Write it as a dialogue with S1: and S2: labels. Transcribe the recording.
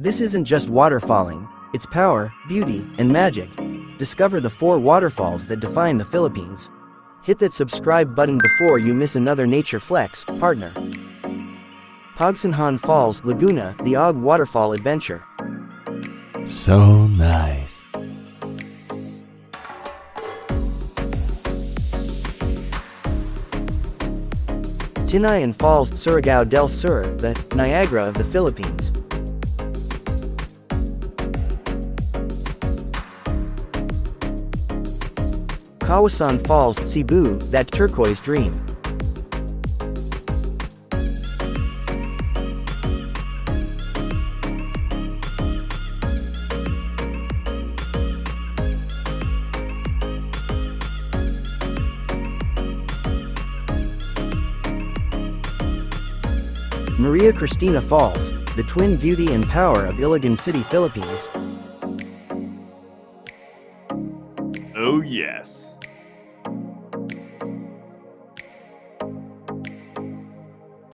S1: This isn't just waterfalling, it's power, beauty, and magic. Discover the 4 waterfalls that define the Philippines. Hit that subscribe button before you miss another nature flex, partner. Pagsanhan Falls, Laguna, the Og Waterfall Adventure.
S2: So nice.
S1: Tinayan Falls, Surigao del Sur, the Niagara of the Philippines. Kawasan Falls, Cebu, that turquoise dream. Maria Cristina Falls, the twin beauty and power of Iligan City, Philippines.
S3: Oh yes.